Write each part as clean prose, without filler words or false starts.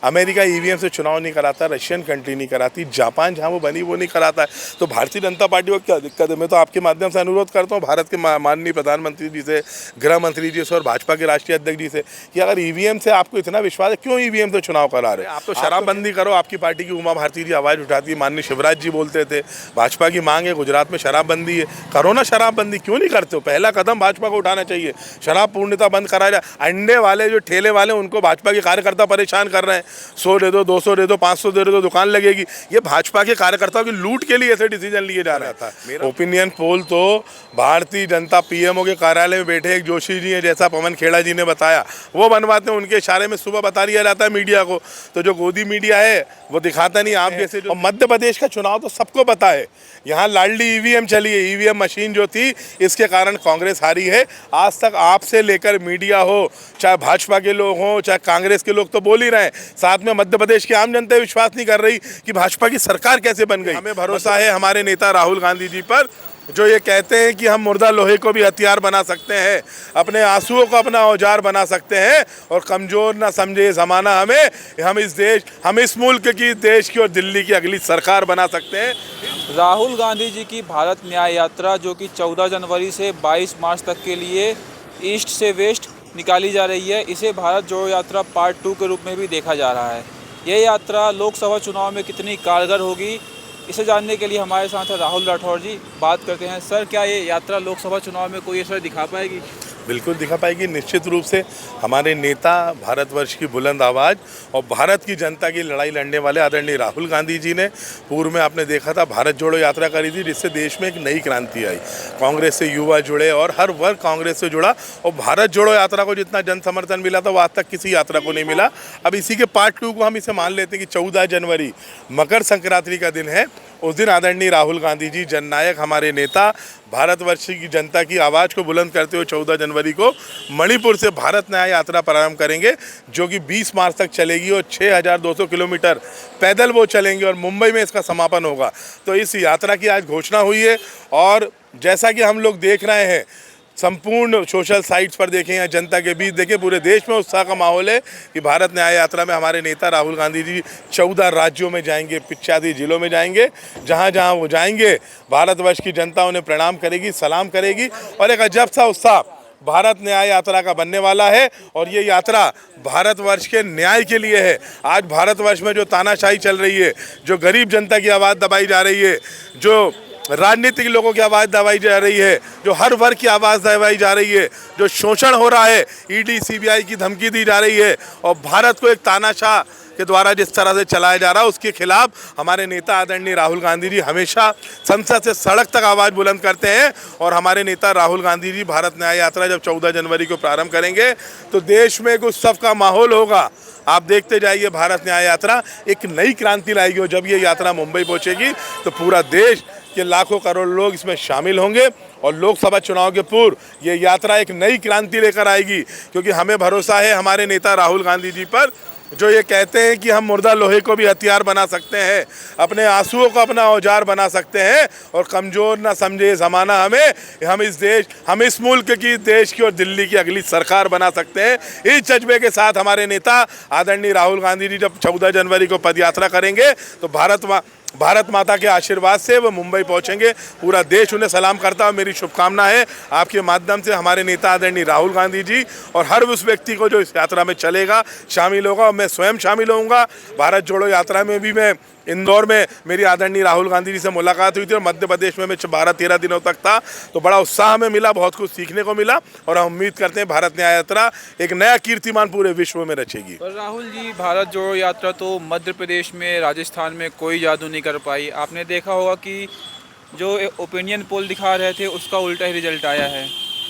America EVM से चुनाव नहीं कराता, रशियन कंट्री नहीं कराती, जापान जहाँ वो बनी वो नहीं कराता है। तो भारतीय जनता पार्टी को क्या दिक्कत है? मैं तो आपके माध्यम से अनुरोध करता हूँ भारत के माननीय प्रधानमंत्री जी से, गृह मंत्री जी से और भाजपा के राष्ट्रीय अध्यक्ष जी से कि अगर ईवीएम से आपको इतना विश्वास है, क्यों ईवीएम से चुनाव करा रहे हैं? आप तो शराबबंदी करो। आपकी पार्टी की उमा भारती जी आवाज़ उठाती है, माननीय शिवराज जी बोलते थे भाजपा की मांग है गुजरात में शराबबंदी है, करो ना शराबबंदी, क्यों नहीं करते हो? पहला कदम भाजपा को उठाना चाहिए, शराब पूर्णतः बंद कराया जाए। अंडे वाले जो ठेले वाले उनको भाजपा के कार्यकर्ता परेशान कर रहे हैं, 100 दे दो, 200 दे दो, 500 दे दो, दुकान लगेगी। ये भाजपा के कार्यकर्ताओं की लूट के लिए ऐसे डिसीजन लिए जा रहा था। मेरा ओपिनियन पोल तो भारतीय जनता पीएमओ के कार्यालय में बैठे एक जोशी जी हैं, जैसा पवन खेड़ा जी ने बताया, वो बनवाते हैं, उनके इशारे में सुबह बता दिया जाता है मीडिया को। तो जो गोदी मीडिया है वो दिखाता नहीं। आप जैसे जो मध्य प्रदेश का चुनाव तो सबको पता है, यहाँ लाडली ईवीएम चली है, ईवीएम मशीन जो थी इसके कारण कांग्रेस हारी है। आज तक आपसे लेकर मीडिया हो, चाहे भाजपा के लोग हों, चाहे कांग्रेस के लोग, तो बोल ही रहे हैं, साथ में मध्य प्रदेश की आम जनता विश्वास नहीं कर रही कि भाजपा की सरकार कैसे बन गई। हमें भरोसा है हमारे नेता राहुल गांधी जी पर, जो ये कहते हैं कि हम मुर्दा लोहे को भी हथियार बना सकते हैं, अपने आंसुओं को अपना औजार बना सकते हैं, और कमज़ोर ना समझे ज़माना हमें, हम इस मुल्क की, देश की और दिल्ली की अगली सरकार बना सकते हैं। राहुल गांधी जी की भारत न्याय यात्रा जो कि 14 जनवरी से 22 मार्च तक के लिए ईस्ट से वेस्ट निकाली जा रही है, इसे भारत जोड़ो यात्रा पार्ट 2 के रूप में भी देखा जा रहा है। यह यात्रा लोकसभा चुनाव में कितनी कारगर होगी, इसे जानने के लिए हमारे साथ है राहुल राठौर जी। बात करते हैं। सर, क्या ये यात्रा लोकसभा चुनाव में कोई असर दिखा पाएगी? बिल्कुल दिखा पाएगी, निश्चित रूप से। हमारे नेता, भारतवर्ष की बुलंद आवाज़ और भारत की जनता की लड़ाई लड़ने वाले आदरणीय राहुल गांधी जी ने पूर्व में आपने देखा था भारत जोड़ो यात्रा करी थी, जिससे देश में एक नई क्रांति आई। कांग्रेस से युवा जुड़े और हर वर्ग कांग्रेस से जुड़ा, और भारत जोड़ो यात्रा को जितना जन समर्थन मिला था वो आज तक किसी यात्रा को नहीं मिला। अब इसी के पार्ट 2 को हम इसे मान लेते हैं कि 14 जनवरी मकर संक्रांति का दिन है। उस दिन आदरणीय राहुल गांधी जी, जननायक हमारे नेता, भारतवर्ष की जनता की आवाज़ को बुलंद करते हुए 14 जनवरी को मणिपुर से भारत न्याय यात्रा प्रारंभ करेंगे, जो कि 20 मार्च तक चलेगी और 6200 किलोमीटर पैदल वो चलेंगे और मुंबई में इसका समापन होगा। तो इस यात्रा की आज घोषणा हुई है, और जैसा कि हम लोग देख रहे हैं संपूर्ण सोशल साइट्स पर देखें या जनता के बीच देखें, पूरे देश में उत्साह का माहौल है कि भारत न्याय यात्रा में हमारे नेता राहुल गांधी जी 14 राज्यों में जाएंगे, 85 जिलों में जाएंगे। जहां जहां वो जाएंगे भारतवर्ष की जनता उन्हें प्रणाम करेगी, सलाम करेगी, और एक अजब सा उत्साह भारत न्याय यात्रा का बनने वाला है। और ये यात्रा भारतवर्ष के न्याय के लिए है। आज भारतवर्ष में जो तानाशाही चल रही है, जो गरीब जनता की आवाज़ दबाई जा रही है, जो राजनीतिक लोगों की आवाज़ दबाई जा रही है, जो हर वर्ग की आवाज़ दबाई जा रही है, जो शोषण हो रहा है, ईडी सीबीआई की धमकी दी जा रही है, और भारत को एक तानाशाह के द्वारा जिस तरह से चलाया जा रहा है, उसके खिलाफ हमारे नेता आदरणीय राहुल गांधी जी हमेशा संसद से सड़क तक आवाज़ बुलंद करते हैं। और हमारे नेता राहुल गांधी जी भारत न्याय यात्रा जब 14 जनवरी को प्रारंभ करेंगे तो देश में एक उत्सव का माहौल होगा। आप देखते जाइए, भारत न्याय यात्रा एक नई क्रांति लाएगी, और जब ये यात्रा मुंबई पहुंचेगी तो पूरा देश के लाखों करोड़ लोग इसमें शामिल होंगे, और लोकसभा चुनाव के पूर्व ये यात्रा एक नई क्रांति लेकर आएगी। क्योंकि हमें भरोसा है हमारे नेता राहुल गांधी जी पर, जो ये कहते हैं कि हम मुर्दा लोहे को भी हथियार बना सकते हैं, अपने आंसुओं को अपना औजार बना सकते हैं, और कमज़ोर ना समझे ज़माना हमें, हम इस मुल्क की, देश की और दिल्ली की अगली सरकार बना सकते हैं। इस जज्बे के साथ हमारे नेता आदरणीय राहुल गांधी जी जब 14 जनवरी को पदयात्रा करेंगे तो भारत माता के आशीर्वाद से वो मुंबई पहुंचेंगे। पूरा देश उन्हें सलाम करता है। मेरी शुभकामना है आपके माध्यम से हमारे नेता आदरणीय राहुल गांधी जी और हर उस व्यक्ति को जो इस यात्रा में चलेगा, शामिल होगा, और मैं स्वयं शामिल होऊंगा। भारत जोड़ो यात्रा में भी मैं इंदौर में मेरी आदरणीय राहुल गांधी जी से मुलाकात हुई थी, और मध्य प्रदेश में मैं 12-13 दिनों तक था, तो बड़ा उत्साह हमें मिला, बहुत कुछ सीखने को मिला, और हम उम्मीद करते हैं भारत न्याय यात्रा एक नया कीर्तिमान पूरे विश्व में रचेगी। पर राहुल जी, भारत जोड़ो यात्रा तो मध्य प्रदेश में, राजस्थान में कोई जादू नहीं कर पाई। आपने देखा होगा कि जो ओपिनियन पोल दिखा रहे थे उसका उल्टा ही रिजल्ट आया है।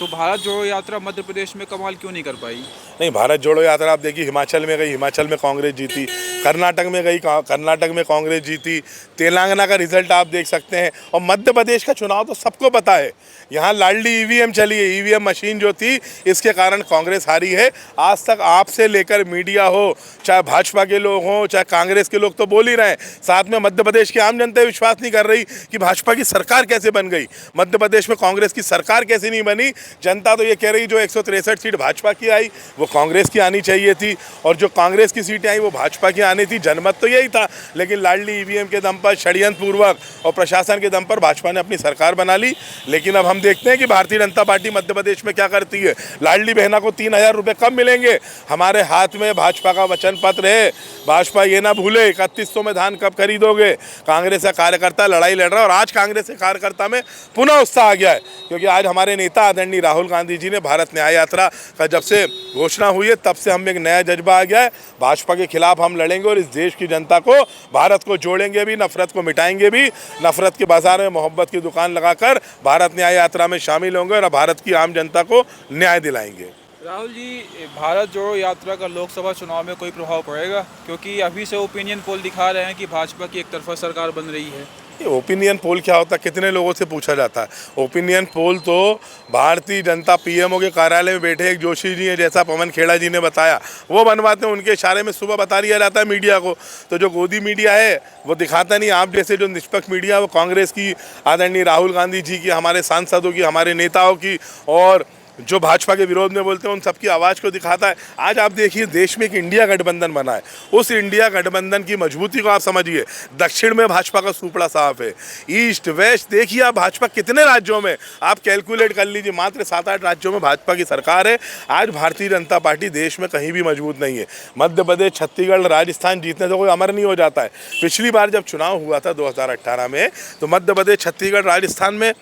तो भारत जोड़ो यात्रा मध्य प्रदेश में कमाल क्यों नहीं कर पाई? नहीं, भारत जोड़ो यात्रा आप देखिए, हिमाचल में गई, हिमाचल में कांग्रेस जीती, कर्नाटक में गई, कर्नाटक में कांग्रेस जीती, तेलंगाना का रिजल्ट आप देख सकते हैं, और मध्य प्रदेश का चुनाव तो सबको पता है, यहाँ लाडली ईवीएम चली है, ईवीएम मशीन जो थी इसके कारण कांग्रेस हारी है। आज तक आपसे लेकर मीडिया हो, चाहे भाजपा के लोग हों, चाहे कांग्रेस के लोग, तो बोल ही रहे हैं, साथ में मध्य प्रदेश की आम जनता विश्वास नहीं कर रही कि भाजपा की सरकार कैसे बन गई, मध्य प्रदेश में कांग्रेस की सरकार कैसे नहीं बनी। जनता तो ये कह रही जो 163 सीट भाजपा की आई वो वो कांग्रेस की आनी चाहिए थी, और जो कांग्रेस की सीटें आई वो भाजपा की आनी थी। जनमत तो यही था, लेकिन लाडली ईवीएम के दम पर, षड्यंत्र पूर्वक और प्रशासन के दम पर भाजपा ने अपनी सरकार बना ली। लेकिन अब हम देखते हैं कि भारतीय जनता पार्टी मध्य प्रदेश में क्या करती है। लाडली बहना को 3,000 रुपये कब मिलेंगे? हमारे हाथ में भाजपा का वचन पत्र है। भाजपा ये ना भूले 3100 में धान कब खरीदोगे। कांग्रेस का कार्यकर्ता लड़ाई लड़ रहा है, और आज कांग्रेस के कार्यकर्ता में पुनः उत्साह आ गया है, क्योंकि आज हमारे नेता आदरणीय राहुल गांधी जी ने भारत न्याय यात्रा का जब से घोषणा हुई है तब से हम एक नया जज्बा आ गया है। भाजपा के खिलाफ हम लड़ेंगे और इस देश की जनता को, भारत को जोड़ेंगे भी, नफरत को मिटाएंगे भी। नफरत के बाजार में मोहब्बत की दुकान लगाकर भारत न्याय यात्रा में शामिल होंगे और भारत की आम जनता को न्याय दिलाएंगे। राहुल जी, भारत जोड़ो यात्रा का लोकसभा चुनाव में कोई प्रभाव पड़ेगा? क्योंकि अभी से ओपिनियन पोल दिखा रहे हैं कि भाजपा की एक तरफा सरकार बन रही है। ये ओपिनियन पोल क्या होता है, कितने लोगों से पूछा जाता है? ओपिनियन पोल तो भारतीय जनता पीएमओ के कार्यालय में बैठे एक जोशी जी हैं, जैसा पवन खेड़ा जी ने बताया, वो बनवाते हैं। उनके इशारे में सुबह बता दिया जाता है मीडिया को। तो जो गोदी मीडिया है वो दिखाता नहीं। आप जैसे जो निष्पक्ष मीडिया, वो कांग्रेस की, आदरणीय राहुल गांधी जी की, हमारे सांसदों की, हमारे नेताओं की, और जो भाजपा के विरोध में बोलते हैं उन सबकी आवाज़ को दिखाता है। आज आप देखिए देश में एक इंडिया गठबंधन बना है। उस इंडिया गठबंधन की मजबूती को आप समझिए। दक्षिण में भाजपा का सुपड़ा साफ है, ईस्ट वेस्ट देखिए आप भाजपा कितने राज्यों में, आप कैलकुलेट कर लीजिए, मात्र 7-8 राज्यों में भाजपा की सरकार है। आज भारतीय जनता पार्टी देश में कहीं भी मजबूत नहीं है। मध्य प्रदेश, छत्तीसगढ़, राजस्थान जीतने से कोई अमर नहीं हो जाता है। पिछली बार जब चुनाव हुआ था 2018 में, तो मध्य प्रदेश, छत्तीसगढ़, राजस्थान में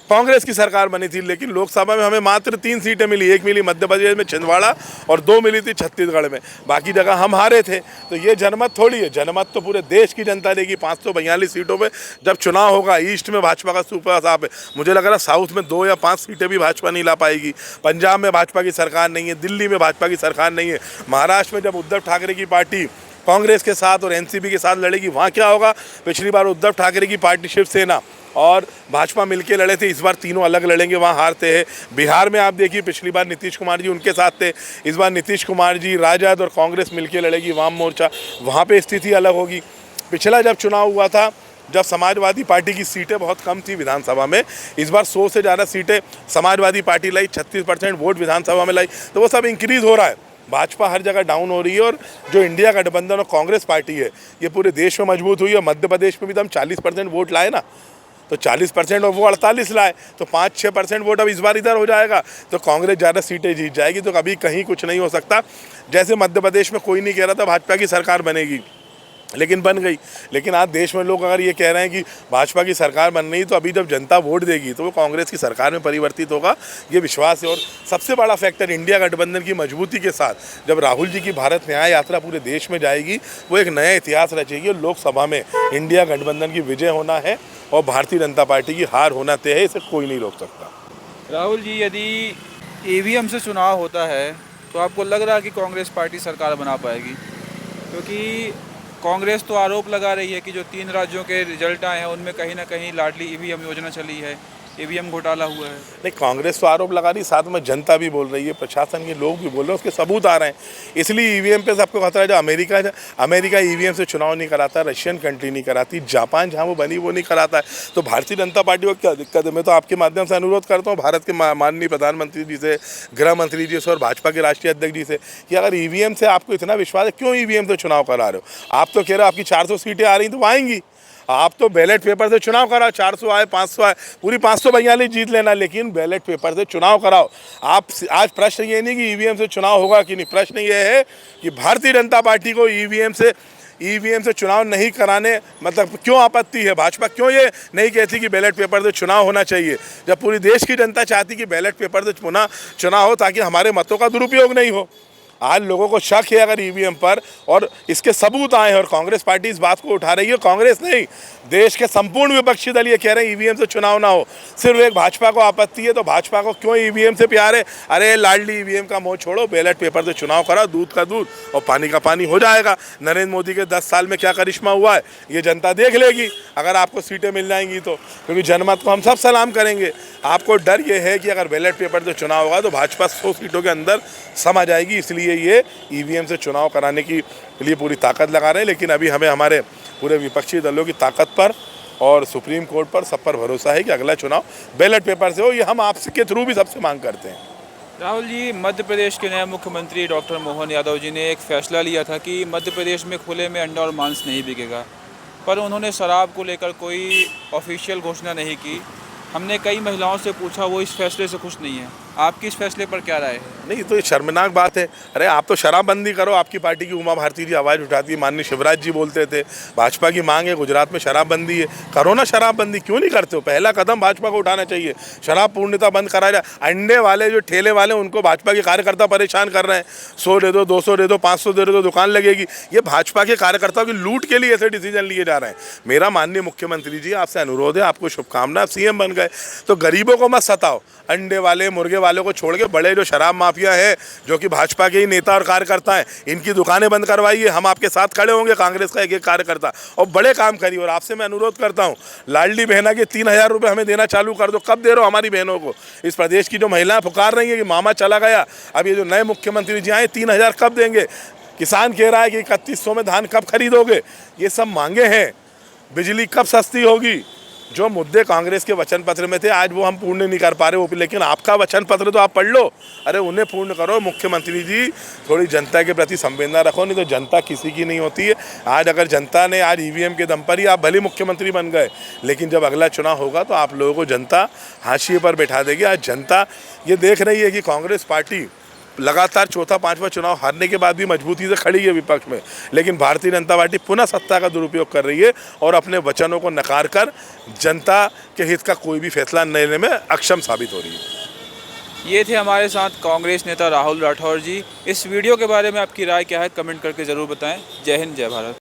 कांग्रेस की सरकार बनी थी, लेकिन लोकसभा में हमें मात्र 3 सीटें मिली। एक मिली मध्य प्रदेश में छिंदवाड़ा, और 2 मिली थी छत्तीसगढ़ में। बाकी जगह हम हारे थे। तो ये जनमत थोड़ी है, जनमत तो पूरे देश की जनता देगी। 542 सीटों पे जब चुनाव होगा, ईस्ट में भाजपा का सुपर साफ है। मुझे लग रहा है साउथ में 2 या 5 सीटें भी भाजपा नहीं ला पाएगी। पंजाब में भाजपा की सरकार नहीं है, दिल्ली में भाजपा की सरकार नहीं है। महाराष्ट्र में जब उद्धव ठाकरे की पार्टी कांग्रेस के साथ और एनसीपी के साथ लड़ेगी, वहाँ क्या होगा? पिछली बार उद्धव ठाकरे की पार्टी शिवसेना और भाजपा मिलके लड़े थे, इस बार तीनों अलग लड़ेंगे, वहाँ हारते हैं। बिहार में आप देखिए पिछली बार नीतीश कुमार जी उनके साथ थे, इस बार नीतीश कुमार जी, राजद और कांग्रेस मिलके लड़ेगी, वाम मोर्चा, वहाँ पे स्थिति अलग होगी। पिछला जब चुनाव हुआ था, जब समाजवादी पार्टी की सीटें बहुत कम थी विधानसभा में, इस बार 100 से ज़्यादा सीटें समाजवादी पार्टी लाई, 36% वोट विधानसभा में लाई। तो वो सब इंक्रीज़ हो रहा है। भाजपा हर जगह डाउन हो रही है, और जो इंडिया गठबंधन और कांग्रेस पार्टी है ये पूरे देश में मजबूत हुई है। मध्य प्रदेश में भी तो हम 40% वोट लाए ना, तो 40% और वो 48 लाए, तो 5-6% वोट अब इस बार इधर हो जाएगा, तो कांग्रेस ज़्यादा सीटें जीत जाएगी। तो कभी कहीं कुछ नहीं हो सकता। जैसे मध्य प्रदेश में कोई नहीं कह रहा था भाजपा की सरकार बनेगी, लेकिन बन गई। लेकिन आज देश में लोग अगर ये कह रहे हैं कि भाजपा की सरकार बन रही, तो अभी जब जनता वोट देगी तो वो कांग्रेस की सरकार में परिवर्तित होगा, ये विश्वास है। और सबसे बड़ा फैक्टर इंडिया गठबंधन की मजबूती के साथ जब राहुल जी की भारत न्याय यात्रा पूरे देश में जाएगी, वो एक नया इतिहास रचेगी। लोकसभा में इंडिया गठबंधन की विजय होना है और भारतीय जनता पार्टी की हार होना तय है, इसे कोई नहीं रोक सकता। राहुल जी, यदि ईवीएम से चुनाव होता है तो आपको लग रहा है कि कांग्रेस पार्टी सरकार बना पाएगी? क्योंकि कांग्रेस तो आरोप लगा रही है कि जो 3 राज्यों के रिजल्ट आए हैं उनमें कहीं ना कहीं लाडली ईवीएम योजना चली है, ईवीएम घोटाला हुआ है। नहीं, कांग्रेस तो आरोप लगा रही, साथ में जनता भी बोल रही है, प्रशासन के लोग भी बोल रहे हैं, उसके सबूत आ रहे हैं। इसलिए ईवीएम पे सबको खतरा है। जो अमेरिका ईवीएम से चुनाव नहीं कराता, रशियन कंट्री नहीं कराती, जापान जहाँ वो बनी वो नहीं कराता है, तो भारतीय जनता पार्टी को क्या दिक्कत है? मैं तो आपके माध्यम से अनुरोध करता हूँ भारत के माननीय प्रधानमंत्री जी से, गृह मंत्री जी से और भाजपा के राष्ट्रीय अध्यक्ष जी से कि अगर ईवीएम से आपको इतना विश्वास है, क्यों ईवीएम से चुनाव करा रहे हो? आप तो कह रहे हो आपकी 400 सीटें आ रही तो वो आएंगी। आप तो बैलेट पेपर से चुनाव कराओ, 400 आए, 500 आए, पूरी 542 जीत लेना, लेकिन बैलेट पेपर से चुनाव कराओ। आप आज प्रश्न ये नहीं कि ईवीएम से चुनाव होगा कि नहीं, प्रश्न ये है कि भारतीय जनता पार्टी को ईवीएम से चुनाव नहीं कराने मतलब क्यों आपत्ति है? भाजपा क्यों ये नहीं कहती कि बैलेट पेपर से चुनाव होना चाहिए, जब पूरी देश की जनता चाहती कि बैलेट पेपर से पुनः चुनाव हो ताकि हमारे मतों का दुरुपयोग नहीं हो। आज लोगों को शक है अगर ईवीएम पर, और इसके सबूत आए हैं, और कांग्रेस पार्टी इस बात को उठा रही है। कांग्रेस नहीं, देश के संपूर्ण विपक्षी दल ये कह रहे हैं ईवीएम से चुनाव ना हो। सिर्फ एक भाजपा को आपत्ति है, तो भाजपा को क्यों ईवीएम से प्यार है? अरे लाडली ईवीएम का मोह छोड़ो, बैलेट पेपर से चुनाव कराओ, दूध का दूध और पानी का पानी हो जाएगा। नरेंद्र मोदी के 10 साल में क्या करिश्मा हुआ है ये जनता देख लेगी, अगर आपको सीटें मिल जाएंगी तो। क्योंकि जनमत को हम सब सलाम करेंगे। आपको डर ये है कि अगर बैलेट पेपर से चुनाव होगा तो भाजपा 100 सीटों के अंदर समा जाएगी, इसलिए ये ईवीएम से चुनाव कराने के लिए पूरी ताकत लगा रहे हैं। लेकिन अभी हमें हमारे पूरे विपक्षी दलों की ताकत पर और सुप्रीम कोर्ट पर सब पर भरोसा है कि अगला चुनाव बैलेट पेपर से हो। ये हम आपके थ्रू भी सबसे मांग करते हैं। राहुल जी, मध्य प्रदेश के नए मुख्यमंत्री डॉक्टर मोहन यादव जी ने एक फैसला लिया था कि मध्य प्रदेश में खुले में अंडा और मांस नहीं बिकेगा, पर उन्होंने शराब को लेकर कोई ऑफिशियल घोषणा नहीं की। हमने कई महिलाओं से पूछा, वो इस फैसले से खुश नहीं है। आपकी इस फैसले पर क्या राय है? नहीं, तो ये शर्मनाक बात है। अरे आप तो शराबबंदी करो, आपकी पार्टी की उमा भारती जी आवाज़ उठाती है, माननीय शिवराज जी बोलते थे, भाजपा की मांग है गुजरात में शराबबंदी है, करो ना शराबबंदी, क्यों नहीं करते हो? पहला कदम भाजपा को उठाना चाहिए, शराब पूर्णतः बंद करा जाए। अंडे वाले जो ठेले वाले उनको भाजपा के कार्यकर्ता परेशान कर रहे हैं, 100 दे दो, 200 दे दो, 500 दे दो, दुकान लगेगी। ये भाजपा के कार्यकर्ताओं की लूट के लिए ऐसे डिसीजन लिए जा रहे हैं। मेरा माननीय मुख्यमंत्री जी आपसे अनुरोध है, आपको शुभकामनाएं, आप सीएम बन गए तो गरीबों को मत सताओ। अंडे वाले मुर्गे वालों को छोड़ के बड़े जो शराब माफिया है, जो कि भाजपा के ही नेता और कार्यकर्ता हैं, इनकी दुकानें बंद करवाइए। हम आपके साथ खड़े होंगे, कांग्रेस का एक एक कार्यकर्ता, और बड़े काम करिए। और आपसे मैं अनुरोध करता हूं, लाडली बहना के 3000 रुपये हमें देना चालू कर दो। कब दे रहे हो हमारी बहनों को? इस प्रदेश की जो महिलाएं पुकार रही हैं कि मामा चला गया, अब ये जो नए मुख्यमंत्री जी आए 3000 कब देंगे? किसान कह रहा है कि 3100 में धान कब खरीदोगे? ये सब मांगे हैं। बिजली कब सस्ती होगी? जो मुद्दे कांग्रेस के वचन पत्र में थे, आज वो हम पूर्ण नहीं कर पा रहे वो, लेकिन आपका वचन पत्र तो आप पढ़ लो। अरे उन्हें पूर्ण करो। मुख्यमंत्री जी थोड़ी जनता के प्रति संवेदना रखो, नहीं तो जनता किसी की नहीं होती है। आज अगर जनता ने आज ईवीएम के दम पर ही आप भले मुख्यमंत्री बन गए, लेकिन जब अगला चुनाव होगा तो आप लोगों को जनता हाशिए पर बैठा देगी। आज जनता ये देख रही है कि कांग्रेस पार्टी लगातार चौथा पांचवा चुनाव हारने के बाद भी मजबूती से खड़ी है विपक्ष में, लेकिन भारतीय जनता पार्टी पुनः सत्ता का दुरुपयोग कर रही है और अपने वचनों को नकार कर जनता के हित का कोई भी फैसला लेने में अक्षम साबित हो रही है। ये थे हमारे साथ कांग्रेस नेता राहुल राठौर जी। इस वीडियो के बारे में आपकी राय क्या है, कमेंट करके ज़रूर बताएं। जय हिंद, जय भारत।